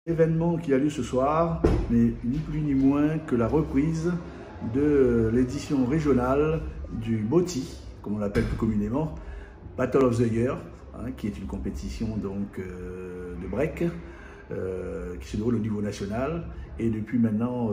L'événement qui a lieu ce soir n'est ni plus ni moins que la reprise de l'édition régionale du BOTY, comme on l'appelle plus communément, Battle of the Year, qui est une compétition donc, de break qui se déroule au niveau national. Et depuis maintenant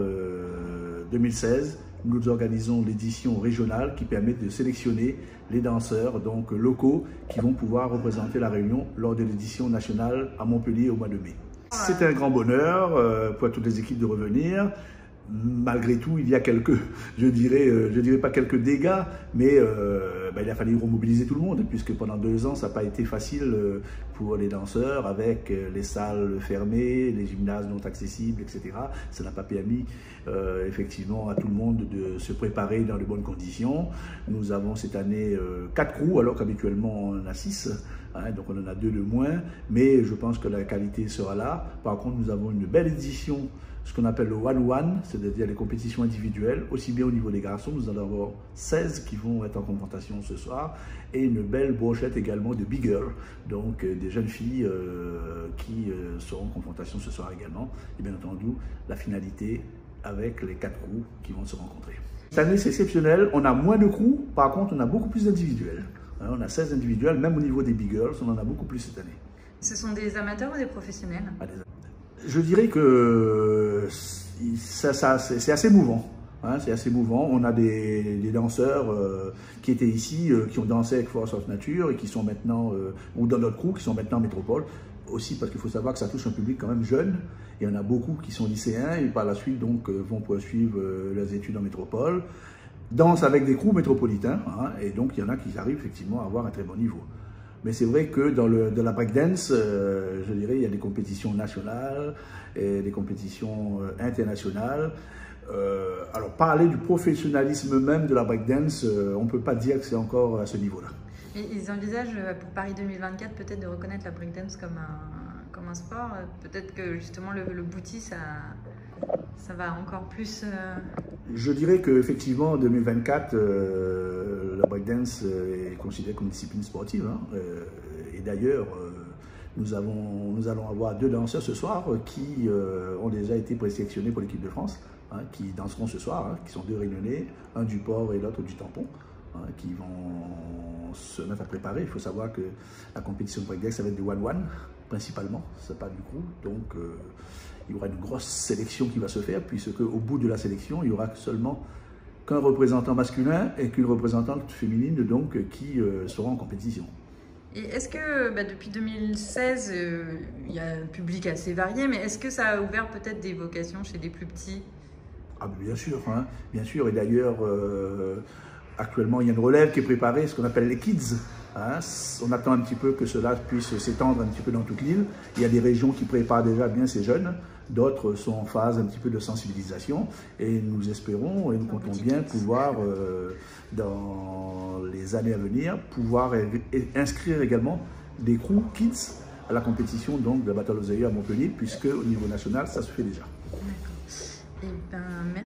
2016, nous organisons l'édition régionale qui permet de sélectionner les danseurs donc, locaux qui vont pouvoir représenter la Réunion lors de l'édition nationale à Montpellier au mois de mai. C'est un grand bonheur pour toutes les équipes de revenir. Malgré tout, il y a quelques, je dirais pas quelques dégâts, mais il a fallu remobiliser tout le monde, puisque pendant 2 ans, ça n'a pas été facile pour les danseurs, avec les salles fermées, les gymnases non accessibles, etc. Ça n'a pas permis effectivement à tout le monde de se préparer dans de bonnes conditions. Nous avons cette année 4 crews, alors qu'habituellement on en a 6. Donc on en a 2 de moins, mais je pense que la qualité sera là. Par contre, nous avons une belle édition, ce qu'on appelle le one-one, c'est-à-dire les compétitions individuelles, aussi bien au niveau des garçons, nous allons avoir 16 qui vont être en confrontation ce soir, et une belle brochette également de big girls, donc des jeunes filles qui seront en confrontation ce soir également, et bien entendu la finalité avec les 4 crews qui vont se rencontrer. Cette année c'est exceptionnel, on a moins de crews, par contre on a beaucoup plus d'individuels. On a 16 individuels, même au niveau des big girls, on en a beaucoup plus cette année. Ce sont des amateurs ou des professionnels? Je dirais que c'est assez mouvant. C'est assez mouvant. On a des danseurs qui étaient ici, qui ont dansé avec Force of Nature et qui sont maintenant, ou dans notre crew, qui sont maintenant en métropole. Aussi parce qu'il faut savoir que ça touche un public quand même jeune. Il y en a beaucoup qui sont lycéens et par la suite donc, vont poursuivre leurs études en métropole. Dansent avec des crews métropolitains, et donc il y en a qui arrivent effectivement à avoir un très bon niveau. Mais c'est vrai que dans la breakdance, je dirais, il y a des compétitions nationales et des compétitions internationales. Alors parler du professionnalisme même de la breakdance, on ne peut pas dire que c'est encore à ce niveau-là. Ils envisagent pour Paris 2024 peut-être de reconnaître la breakdance comme un sport. Peut-être que justement le BOTY, ça va encore plus... Je dirais qu'effectivement, en 2024, la breakdance est considérée comme une discipline sportive. Et d'ailleurs, nous allons avoir 2 danseurs ce soir qui ont déjà été présélectionnés pour l'équipe de France, qui danseront ce soir, qui sont 2 Réunionnais, un du Port et l'autre du Tampon, qui vont se mettre à préparer. Il faut savoir que la compétition de breakdance, ça va être des one-one, principalement, c'est pas du coup. Donc, il y aura une grosse sélection qui va se faire, puisque au bout de la sélection, il y aura seulement qu'un représentant masculin et qu'une représentante féminine donc, qui seront en compétition. Et est-ce que depuis 2016, il y a un public assez varié, mais est-ce que ça a ouvert peut-être des vocations chez des plus petits? Ah, bien sûr, bien sûr. Et d'ailleurs, actuellement, il y a une relève qui est préparée, ce qu'on appelle les kids. On attend un petit peu que cela puisse s'étendre un petit peu dans toute l'île. Il y a des régions qui préparent déjà bien ces jeunes, d'autres sont en phase un petit peu de sensibilisation et nous espérons et nous comptons bien pouvoir, dans les années à venir, pouvoir inscrire également des crews kids à la compétition donc, de la Battle of the Year à Montpellier, puisque au niveau national, ça se fait déjà. Et